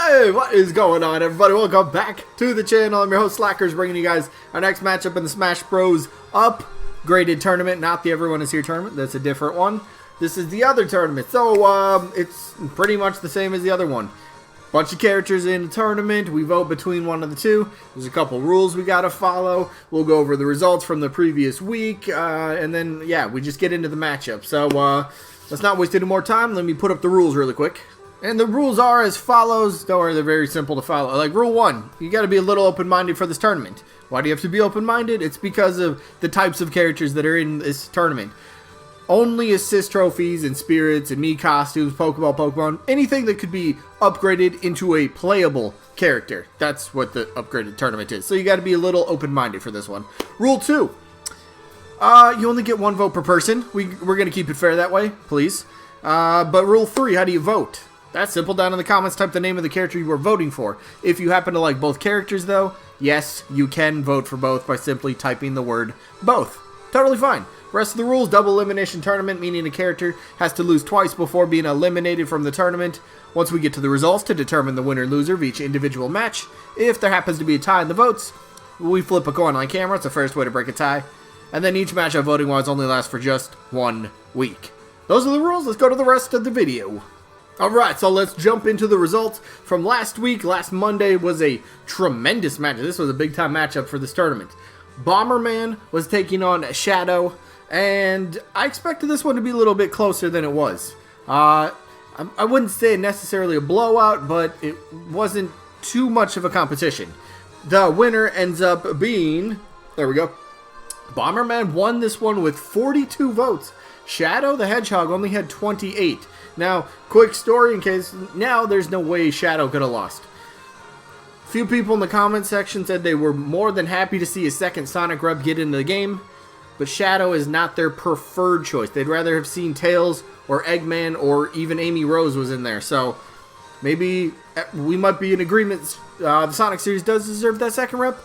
Hey, what is going on, everybody? Welcome back to the channel. I'm your host, Slackers, bringing you guys our next matchup in the Smash Bros. Upgraded tournament. Not the Everyone Is Here tournament. That's a different one. This is the other tournament. So, it's pretty much the same as the other one. Bunch of characters in the tournament. We vote between one of the two. There's a couple rules we gotta follow. We'll go over the results from the previous week. And then, yeah, we just get into the matchup. So, let's not waste any more time. Let me put up the rules really quick. And the rules are as follows. Don't worry, they're very simple to follow. Like, rule 1, you got to be a little open-minded for this tournament. Why do you have to be open-minded? It's because of the types of characters that are in this tournament. Only assist trophies and spirits and Mii costumes, Pokemon, anything that could be upgraded into a playable character. That's what the upgraded tournament is. So you got to be a little open-minded for this one. Rule 2, you only get one vote per person. We're going to keep it fair that way, please. But rule 3, how do you vote? That's simple. Down in the comments, type the name of the character you are voting for. If you happen to like both characters, though, yes, you can vote for both by simply typing the word both. Totally fine. Rest of the rules, double elimination tournament, meaning a character has to lose twice before being eliminated from the tournament. Once we get to the results to determine the winner and loser of each individual match, if there happens to be a tie in the votes, we flip a coin on camera. It's the first way to break a tie. And then each matchup voting-wise only lasts for just 1 week. Those are the rules. Let's go to the rest of the video. Alright, so let's jump into the results from last week. Last Monday was a tremendous match. This was a big-time matchup for this tournament. Bomberman was taking on Shadow, and I expected this one to be a little bit closer than it was. I wouldn't say necessarily a blowout, but it wasn't too much of a competition. The winner ends up being, there we go, Bomberman won this one with 42 votes. Shadow the Hedgehog only had 28. Now, quick story in case, now there's no way Shadow could have lost. Few people in the comment section said they were more than happy to see a second Sonic rep get into the game, but Shadow is not their preferred choice. They'd rather have seen Tails or Eggman or even Amy Rose was in there. So, maybe we might be in agreement. The Sonic series does deserve that second rep,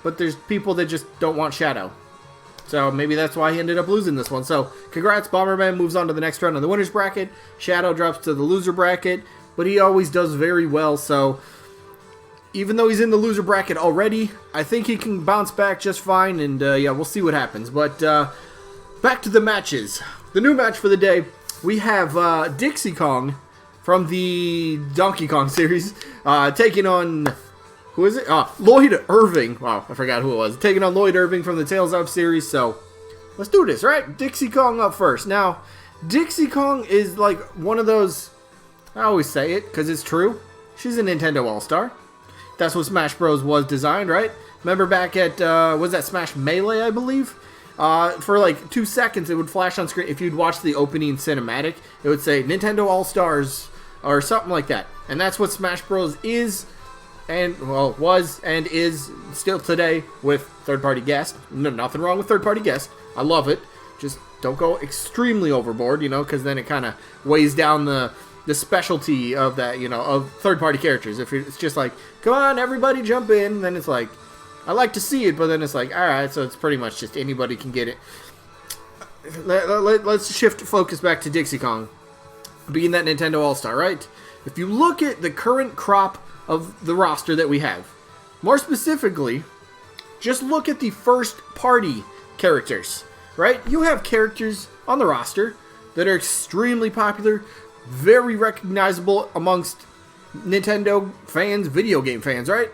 but there's people that just don't want Shadow. So maybe that's why he ended up losing this one. So congrats, Bomberman moves on to the next round of the winner's bracket. Shadow drops to the loser bracket, but he always does very well. So even though he's in the loser bracket already, I think he can bounce back just fine. And yeah, we'll see what happens. But back to the matches. The new match for the day, we have Dixie Kong from the Donkey Kong series taking on... Who is it? Lloyd Irving. Wow, I forgot who it was. Taking on Lloyd Irving from the Tales of series. So, let's do this, right? Dixie Kong up first. Now, Dixie Kong is like one of those... I always say it, because it's true. She's a Nintendo All-Star. That's what Smash Bros. Was designed, right? Remember back at, was that Smash Melee, I believe? For like 2 seconds, it would flash on screen. If you'd watch the opening cinematic, it would say Nintendo All-Stars, or something like that. And that's what Smash Bros. Is... And, well, was and is still today with third-party guests. No, nothing wrong with third-party guests. I love it. Just don't go extremely overboard, you know, because then it kind of weighs down the specialty of that, you know, of third-party characters. If it's just like, come on, everybody jump in, then it's like, I like to see it, but then it's like, alright, so it's pretty much just anybody can get it. Let's shift focus back to Dixie Kong, being that Nintendo All-Star, right? If you look at the current crop of the roster that we have. More specifically, just look at the first party characters, right? You have characters on the roster that are extremely popular, very recognizable amongst Nintendo fans, video game fans, right?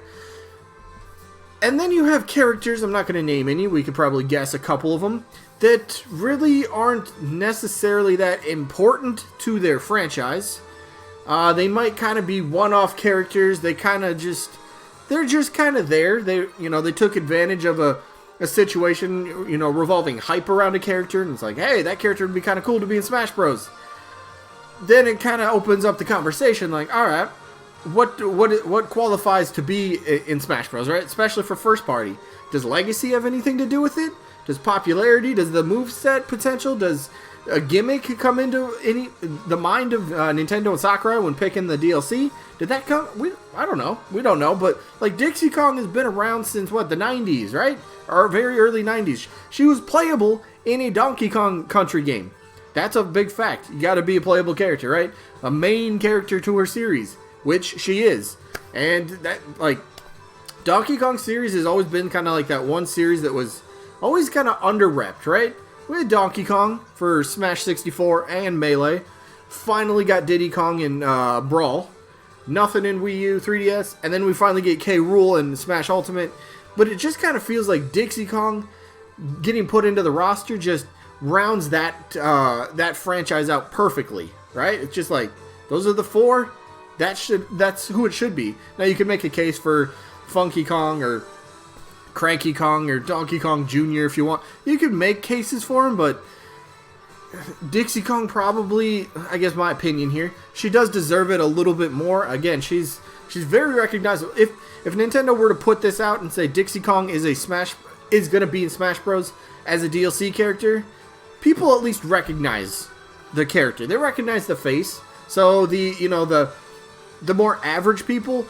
And then you have characters, I'm not going to name any, we could probably guess a couple of them, that really aren't necessarily that important to their franchise. They might kind of be one-off characters. They kind of just, they're just kind of there. They, you know, they took advantage of a situation, you know, revolving hype around a character, and it's like, hey, that character would be kind of cool to be in Smash Bros. Then it kind of opens up the conversation, like, all right, what qualifies to be in Smash Bros, right? Especially for first party. Does legacy have anything to do with it? Does popularity? Does the moveset potential? Does a gimmick come into the mind of Nintendo and Sakurai when picking the DLC? Did that come? I don't know. We don't know. But like Dixie Kong has been around since what, the 90s, right? Or very early 90s. She was playable in a Donkey Kong Country game. That's a big fact. You got to be a playable character, right? A main character to her series, which she is. And that, like, Donkey Kong series has always been kind of like that one series that was always kind of under-repped, right? We had Donkey Kong for Smash 64 and Melee. Finally got Diddy Kong in Brawl. Nothing in Wii U, 3DS. And then we finally get K. Rool in Smash Ultimate. But it just kind of feels like Dixie Kong getting put into the roster just rounds that that franchise out perfectly, right? It's just like, those are the four. That's who it should be. Now you can make a case for Funky Kong or Cranky Kong or Donkey Kong Jr. if you want. You can make cases for him, but Dixie Kong probably, I guess my opinion here, she does deserve it a little bit more. Again, she's very recognizable. If Nintendo were to put this out and say Dixie Kong is going to be in Smash Bros. As a DLC character, people at least recognize the character. They recognize the face. So the more average people,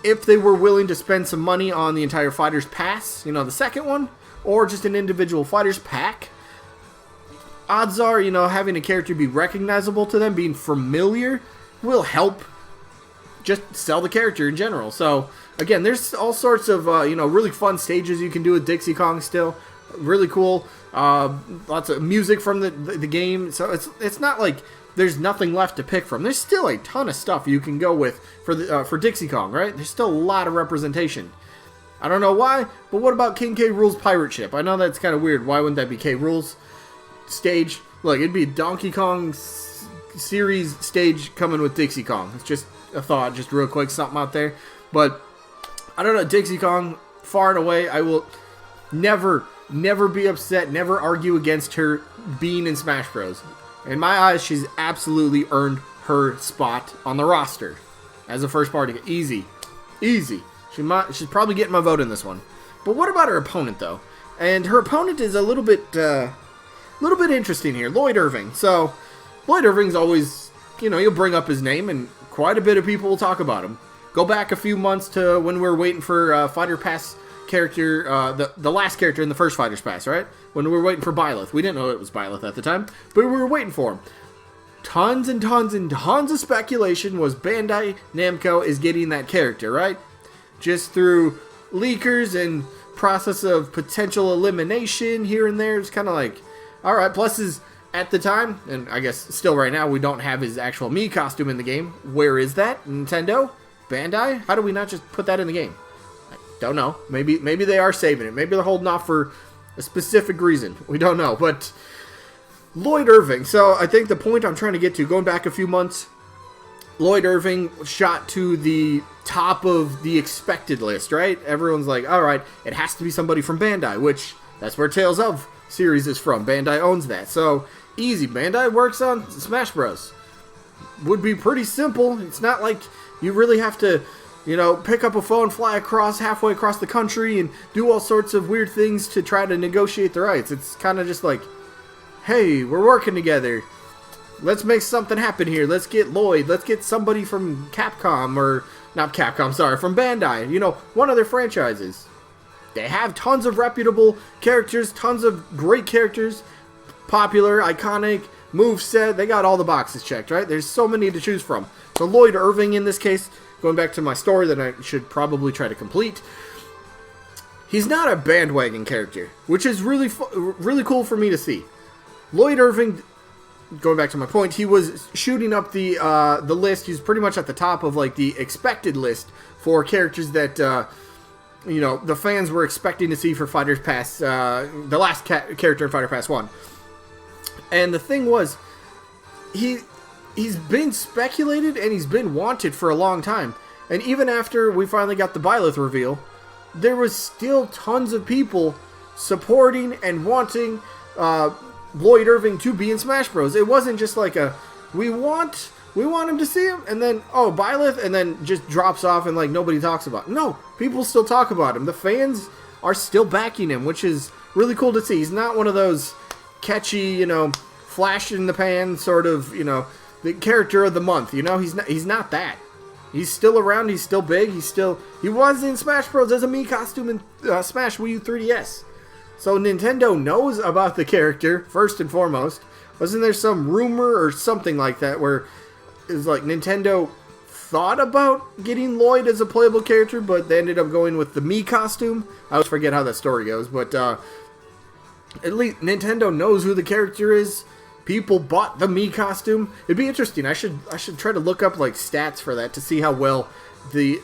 if they were willing to spend some money on the entire Fighters Pass, the second one, or just an individual Fighters Pack, odds are, having a character be recognizable to them, being familiar, will help just sell the character in general. So, again, there's all sorts of, really fun stages you can do with Dixie Kong still. Really cool. Lots of music from the game. So, it's not like there's nothing left to pick from. There's still a ton of stuff you can go with for Dixie Kong, right? There's still a lot of representation. I don't know why, but what about King K. Rool's pirate ship? I know that's kind of weird. Why wouldn't that be K. Rool's stage? Look, it'd be Donkey Kong series stage coming with Dixie Kong. It's just a thought, just real quick, something out there. But I don't know, Dixie Kong, far and away, I will never be upset, never argue against her being in Smash Bros. In my eyes, she's absolutely earned her spot on the roster as a first party. Easy. She's probably getting my vote in this one. But what about her opponent, though? And her opponent is a little bit interesting here. Lloyd Irving. So, Lloyd Irving's always, you'll bring up his name, and quite a bit of people will talk about him. Go back a few months to when we were waiting for Fighter Pass character, the last character in the first Fighters Pass, right? When we were waiting for Byleth. We didn't know it was Byleth at the time, but we were waiting for him. Tons and tons and tons of speculation was Bandai Namco is getting that character, right? Just through leakers and process of potential elimination here and there. It's kind of like, alright, plus at the time, and I guess still right now, we don't have his actual Mii costume in the game. Where is that? Nintendo? Bandai? How do we not just put that in the game? I don't know. Maybe they are saving it. Maybe they're holding off for a specific reason. We don't know. But Lloyd Irving. So I think the point I'm trying to get to, going back a few months, Lloyd Irving shot to the top of the expected list, right? Everyone's like, alright, it has to be somebody from Bandai, which that's where Tales of series is from. Bandai owns that. So, easy. Bandai works on Smash Bros. Would be pretty simple. It's not like you really have to, pick up a phone, fly halfway across the country, and do all sorts of weird things to try to negotiate the rights. It's kind of just like, hey, we're working together. Let's make something happen here. Let's get Lloyd. Let's get somebody from Capcom, or not Capcom, sorry, from Bandai. One of their franchises. They have tons of reputable characters, tons of great characters, popular, iconic, moveset. They got all the boxes checked, right? There's so many to choose from. So Lloyd Irving in this case, going back to my story that I should probably try to complete, he's not a bandwagon character, which is really cool for me to see. Lloyd Irving, going back to my point, he was shooting up the list. He's pretty much at the top of like the expected list for characters that the fans were expecting to see for Fighters Pass, the last character in Fighter Pass 1. And the thing was, he's been speculated and he's been wanted for a long time. And even after we finally got the Byleth reveal, there was still tons of people supporting and wanting Lloyd Irving to be in Smash Bros. It wasn't just like we want him to see him, and then, Byleth, and then just drops off and like nobody talks about him. No, people still talk about him. The fans are still backing him, which is really cool to see. He's not one of those catchy, flash in the pan sort of, the character of the month. He's not that. He's still around. He's still big. He was in Smash Bros. As a Mii costume in Smash Wii U 3DS. So Nintendo knows about the character first and foremost. Wasn't there some rumor or something like that where it's like Nintendo thought about getting Lloyd as a playable character, but they ended up going with the Mii costume. I always forget how that story goes, but at least Nintendo knows who the character is. People bought the Mii costume. It'd be interesting. I should try to look up like stats for that to see how well the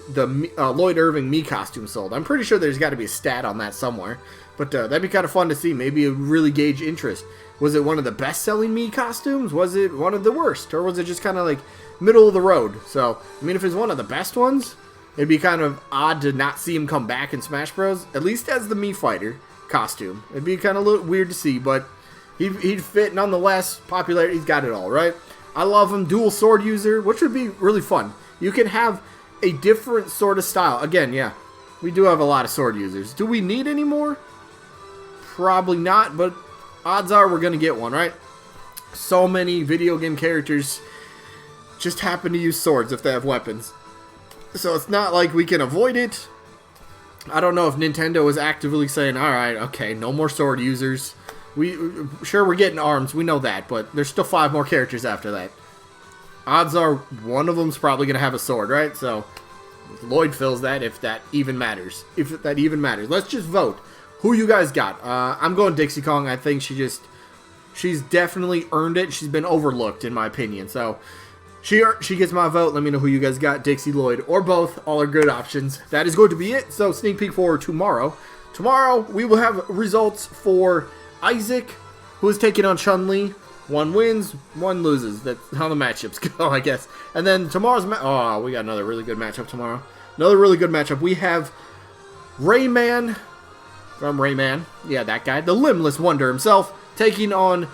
Lloyd Irving Mii costume sold. I'm pretty sure there's got to be a stat on that somewhere. But that'd be kind of fun to see. Maybe it would really gauge interest. Was it one of the best-selling Mii costumes? Was it one of the worst? Or was it just kind of like middle of the road? So, I mean, if it's one of the best ones, it'd be kind of odd to not see him come back in Smash Bros. At least as the Mii fighter costume. It'd be kind of weird to see, but he'd fit nonetheless. Popularity, he's got it all, right? I love him. Dual sword user, which would be really fun. You can have a different sort of style. Again, yeah, we do have a lot of sword users. Do we need any more? Probably not, but odds are we're going to get one, right? So many video game characters just happen to use swords if they have weapons. So it's not like we can avoid it. I don't know if Nintendo is actively saying, alright, okay, no more sword users. Sure, we're getting arms, we know that, but there's still 5 more characters after that. Odds are one of them's probably going to have a sword, right? So Lloyd fills that if that even matters. If that even matters. Let's just vote. Who you guys got? I'm going Dixie Kong. I think she's definitely earned it. She's been overlooked, in my opinion. So she gets my vote. Let me know who you guys got, Dixie, Lloyd, or both. All are good options. That is going to be it. So sneak peek for tomorrow. Tomorrow we will have results for Isaac, who is taking on Chun-Li. 1 wins, 1 loses. That's how the matchups go, I guess. And then tomorrow's oh, we got another really good matchup tomorrow. Another really good matchup. We have Rayman. From Rayman, yeah, that guy, the Limbless Wonder himself, taking on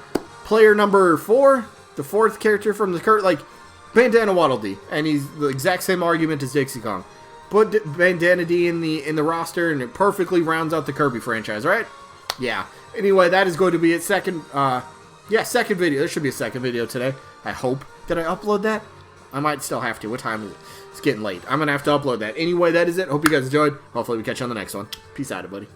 player number 4, the 4th character from the like Bandana Waddle Dee, and he's the exact same argument as Dixie Kong. Put Bandana D in the roster, and it perfectly rounds out the Kirby franchise, right? Yeah. Anyway, that is going to be its second video. There should be a second video today. I hope. Did I upload that? I might still have to. What time is it? It's getting late. I'm gonna have to upload that. Anyway, that is it. Hope you guys enjoyed. Hopefully, we catch you on the next one. Peace out, everybody.